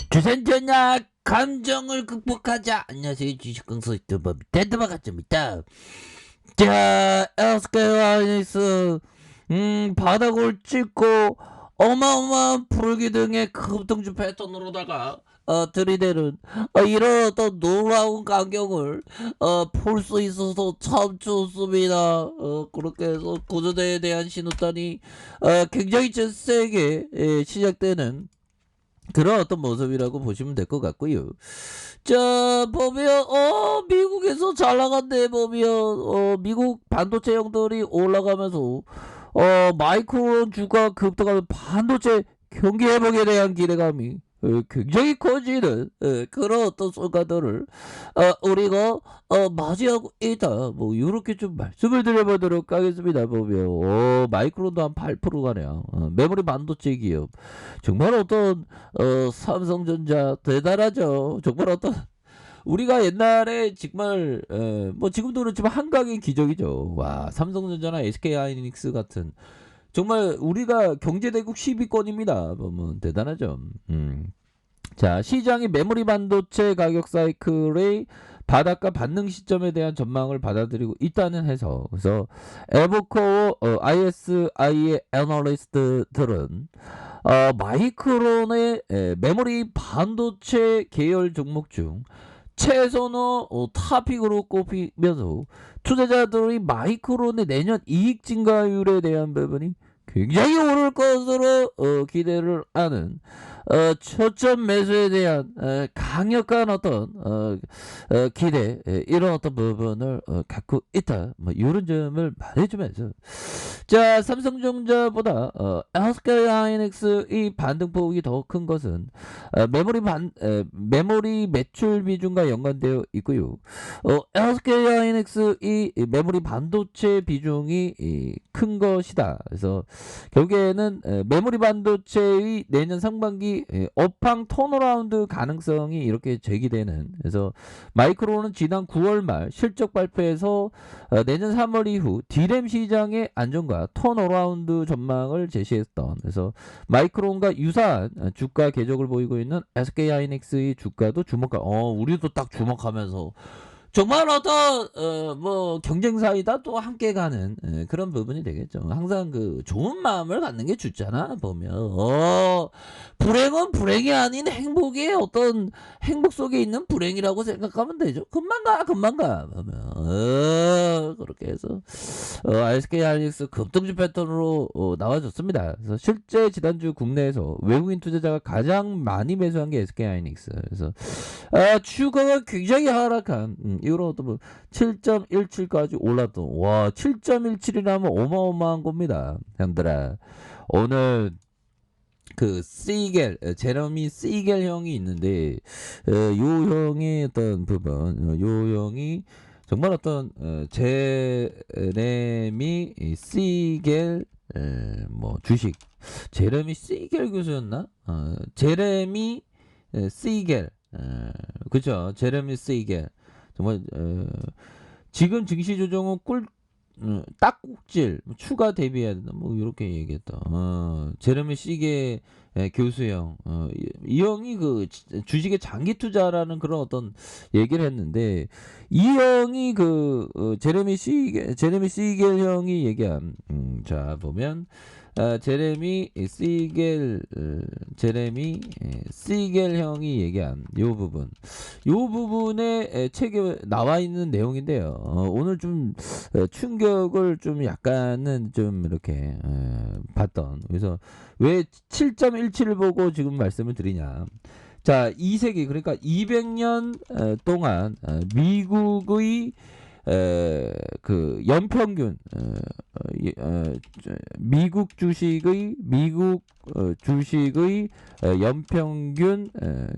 주센전야 감정을 극복하자. 안녕하세요, 주식강사 유튜버 텐트마가입니다. 자, 에스케와이니스 바닥을 찍고 어마어마한 불기둥의 급등주 패턴으로다가 들이대는 이런 어떤 놀라운 광경을 볼 수 있어서 참 좋습니다. 그렇게 해서 구조대에 대한 신호탄이 굉장히 세게 시작되는 그런 어떤 모습이라고 보시면 될 것 같고요. 자, 보면 미국에서 잘 나간대. 보면 미국 반도체 형들이 올라가면서 마이크론 주가 급등하면 반도체 경기 회복에 대한 기대감이 굉장히 커지는 그런 어떤 순간들을 우리가 맞이하고 있다. 뭐 이렇게 좀 말씀을 드려보도록 하겠습니다. 보면 마이크론도 한 8% 가네요. 메모리 반도체 기업 정말 어떤 삼성전자 대단하죠. 정말 어떤 우리가 옛날에 정말 뭐 지금도 그렇지만 한강의 기적이죠. 와, 삼성전자나 SK하이닉스 같은 정말 우리가 경제대국 10위권입니다. 뭐 대단하죠. 자, 시장이 메모리 반도체 가격 사이클의 바닥과 반등 시점에 대한 전망을 받아들이고 있다는 해석. 그래서 에버코어 ISI의 애널리스트들은 마이크론의 메모리 반도체 계열 종목 중 최선호 타픽으로 꼽히면서 투자자들이 마이크론의 내년 이익 증가율에 대한 부분이 굉장히 오를 것으로 기대를 하는 초점 매수에 대한 강력한 어떤 기대 이런 어떤 부분을 갖고 있다. 뭐 이런 점을 말해주면서 자, 삼성전자보다 SK하이닉스 이 반등폭이 더 큰 것은 메모리 매출 비중과 연관되어 있고요. SK하이닉스 이 메모리 반도체 비중이 큰 것이다. 그래서 결국에는 메모리 반도체의 내년 상반기 업황 턴어라운드 가능성이 이렇게 제기되는. 그래서 마이크론은 지난 9월 말 실적 발표에서 내년 3월 이후 D램 시장의 안정과 턴어라운드 전망을 제시했던. 그래서 마이크론과 유사한 주가 궤적을 보이고 있는 SK하이닉스의 주가도 우리도 딱 주목하면서 정말 어떤 뭐 경쟁사이다 또 함께 가는 그런 부분이 되겠죠. 항상 그 좋은 마음을 갖는 게 좋잖아. 보면 불행은 불행이 아닌 행복의 어떤 행복 속에 있는 불행이라고 생각하면 되죠. 금방 가 보면 그렇게 해서 SK 하이닉스 급등주 패턴으로 나와줬습니다. 그래서 실제 지난주 국내에서 외국인 투자자가 가장 많이 매수한 게 SK 하이닉스. 그래서 주가가 굉장히 하락한 이런 어떤 뭐 7.17까지 올랐던. 와, 7.17이라면 어마어마한 겁니다, 형들아. 오늘 그 제러미 시겔 형이 있는데 요 형의 어떤 부분, 요 형이 정말 어떤 제레미 시겔 뭐 주식 제레미 시겔 교수였나? 제레미 시겔 그죠? 제레미 시겔 정말 지금 증시 조정은 딱꼭질 추가 대비해야 된다. 뭐 이렇게 얘기했다. 제레미 시게 교수형, 이 형이 그 주식에 장기 투자라는 그런 어떤 얘기를 했는데 이 형이 그 제레미 시겔 형이 얘기한 자 보면 제레미 시겔 형이 얘기한 요 부분에 책에 나와 있는 내용인데요. 오늘 좀 충격을 좀 약간은 좀 이렇게 봤던. 그래서 왜 7.17을 보고 지금 말씀을 드리냐. 자, 2세기 그러니까 200년 동안 미국의 그 연평균 미국 주식의 연평균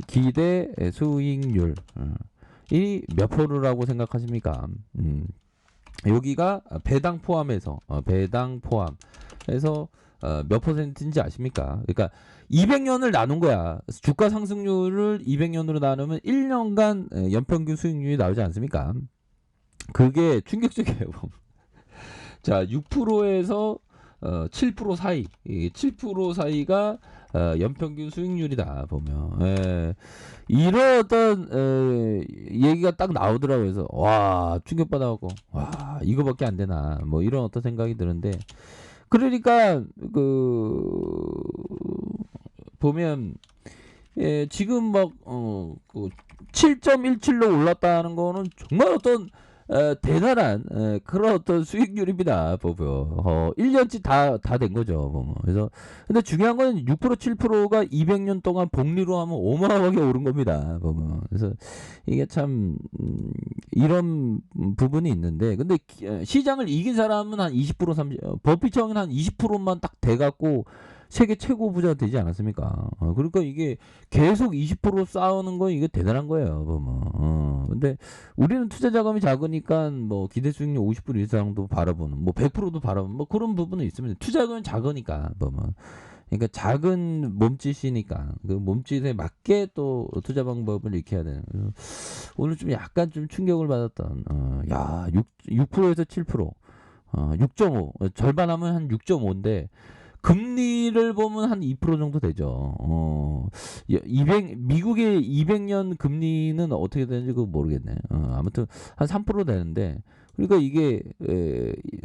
기대 수익률 이 몇 프로라고 생각하십니까? 여기가 배당 포함해서 몇 퍼센트인지 아십니까? 그러니까 200년을 나눈 거야. 주가 상승률을 200년으로 나누면 1년간 연평균 수익률이 나오지 않습니까? 그게 충격적이에요. 자, 6%에서 7% 사이, 7% 사이가 연평균 수익률이다 보면. 예. 이런 어떤 얘기가 딱 나오더라고요. 그래서 와 충격받아갖고 와 이거밖에 안 되나 뭐 이런 어떤 생각이 드는데 그러니까 보면 지금 그 7.17로 올랐다는 거는 정말 어떤 대단한 그런 어떤 수익률입니다. 보면 1년치 다 된 거죠. 보면. 그래서 근데 중요한 건 6% 7%가 200년 동안 복리로 하면 어마어마하게 오른 겁니다. 보면. 그래서 이게 참 이런 부분이 있는데 근데 시장을 이긴 사람은 한 20% 30 버피청은 한 20%만 딱 돼갖고 세계 최고 부자 되지 않았습니까? 그러니까 이게 계속 20% 쌓는 건 이게 대단한 거예요. 보면. 근데 우리는 투자 자금이 작으니까 뭐 기대 수익률 50% 이상도 바라보는 뭐 100%도 바라보는 뭐 그런 부분은 있습니다. 투자 자금은 작으니까 보면. 그러니까 작은 몸짓이니까 그 몸짓에 맞게 또 투자 방법을 이렇게 해야 되는. 오늘 좀 약간 좀 충격을 받았던. 야 6%에서 7%, 6.5 절반하면 한 6.5인데. 금리를 보면 한 2% 정도 되죠. 200, 미국의 200년 금리는 어떻게 되는지 그거 모르겠네. 아무튼 한 3% 되는데, 그러니까 이게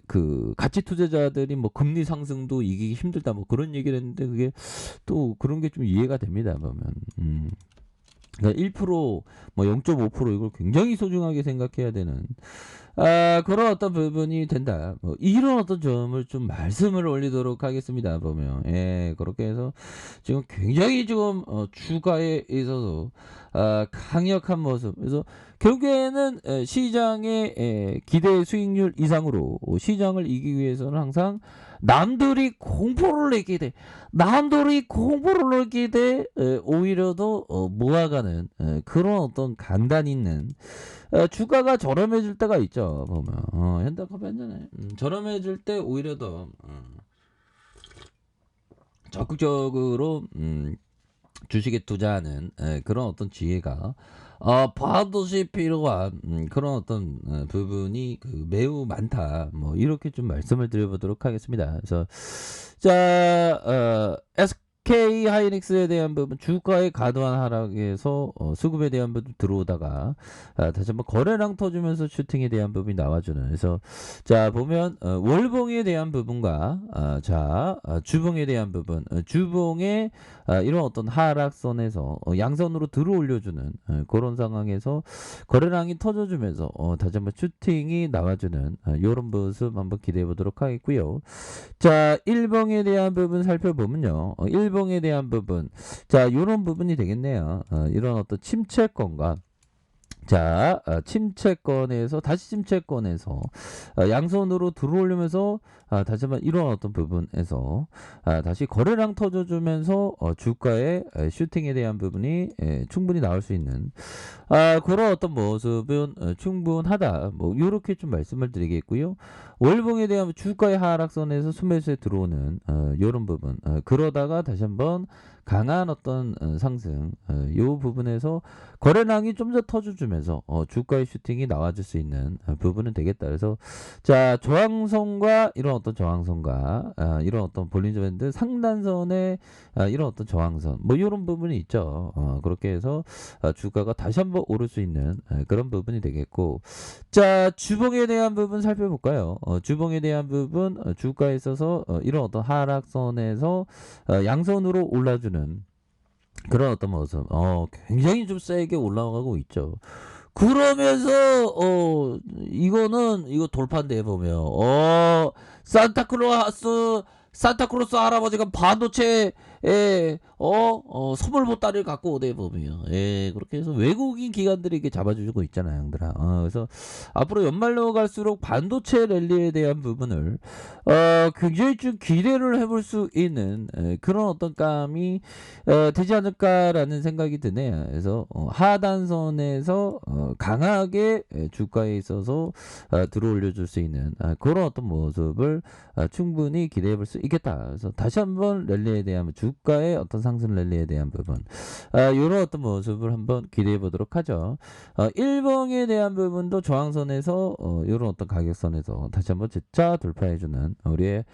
그 가치 투자자들이 뭐 금리 상승도 이기기 힘들다 뭐 그런 얘기를 했는데 그게 또 그런 게 좀 이해가 됩니다. 보면. 그러니까 1%, 뭐 0.5% 이걸 굉장히 소중하게 생각해야 되는 그런 어떤 부분이 된다. 뭐 이런 어떤 점을 좀 말씀을 올리도록 하겠습니다. 보면 그렇게 해서 지금 굉장히 지금 주가에 있어서 강력한 모습. 그래서 결국에는 시장의 기대 수익률 이상으로 시장을 이기기 위해서는 항상 남들이 공포를 느끼게 돼. 남들이 공포를 느끼게 돼. 오히려 더 모아가는 그런 어떤 간단 있는 주가가 저렴해질 때가 있죠. 보면 현대커피 한잔해. 저렴해질 때 오히려 더 적극적으로 주식에 투자하는 그런 어떤 지혜가 반드시 필요한 그런 어떤 부분이 매우 많다. 뭐 이렇게 좀 말씀을 드려보도록 하겠습니다. 그래서 자 SK 하이닉스에 대한 부분 주가의 과도한 하락에서 수급에 대한 부분 들어오다가 다시 한번 거래량 터주면서 슈팅에 대한 부분이 나와주는. 그래서 자 보면 월봉에 대한 부분과 주봉에 대한 부분 주봉의 이런 어떤 하락선에서 양선으로 들어 올려주는 그런 상황에서 거래량이 터져주면서 다시 한번 슈팅이 나와주는 이런 모습 한번 기대해 보도록 하겠고요. 자 1봉에 대한 부분 살펴보면요. 1봉에 대한 부분 자 요런 부분이 되겠네요. 이런 어떤 침체권과 침체권에서 다시 침체권에서 양손으로 들어올리면서 다시 한번 이런 어떤 부분에서 다시 거래량 터져주면서 주가의 슈팅에 대한 부분이 충분히 나올 수 있는 그런 어떤 모습은 충분하다. 뭐 이렇게 좀 말씀을 드리겠고요. 월봉에 대한 주가의 하락선에서 순매수에 들어오는 이런 부분 그러다가 다시 한번 강한 어떤 상승 이 부분에서 거래량이 좀 더 터져주면서 주가의 슈팅이 나와줄 수 있는 부분은 되겠다. 그래서 자 저항선과 이런 어떤 저항선과 이런 어떤 볼린저 밴드 상단선의 이런 어떤 저항선 뭐 이런 부분이 있죠. 그렇게 해서 주가가 다시 한번 오를 수 있는 그런 부분이 되겠고 자 주봉에 대한 부분 살펴볼까요? 주봉에 대한 부분 주가에 있어서 이런 어떤 하락선에서 양선으로 올라주는 그런 어떤 모습 굉장히 좀 세게 올라가고 있죠. 그러면서 이거 돌파인데 보면 산타클로스 할아버지가 반도체에 선물 보따리를 갖고 오대 보면 그렇게 해서 외국인 기관들이 이렇게 잡아주고 있잖아요, 형들아. 그래서 앞으로 연말로 갈수록 반도체 랠리에 대한 부분을 굉장히 좀 기대를 해볼 수 있는 그런 어떤 감이 되지 않을까라는 생각이 드네요. 그래서 하단선에서 강하게 주가에 있어서 들어올려줄 수 있는 그런 어떤 모습을 충분히 기대해볼 수 있겠다. 그래서 다시 한번 랠리에 대한 주가의 어떤 상승 랠리에 대한 부분, 요런 어떤 모습을 한번 기대해 보도록 하죠. 일봉에 대한 부분도 저항선에서 요런 어떤 가격선에서 다시 한번 재차 돌파해주는 우리의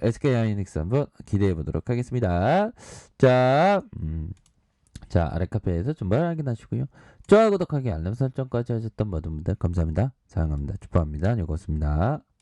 SK하이닉스 한번 기대해 보도록 하겠습니다. 자, 자, 아래 카페에서 준비를 확인하시고요. 좋아요, 구독하기, 알람 설정까지 하셨던 모든 분들 감사합니다. 사랑합니다. 축복합니다. 요거였습니다.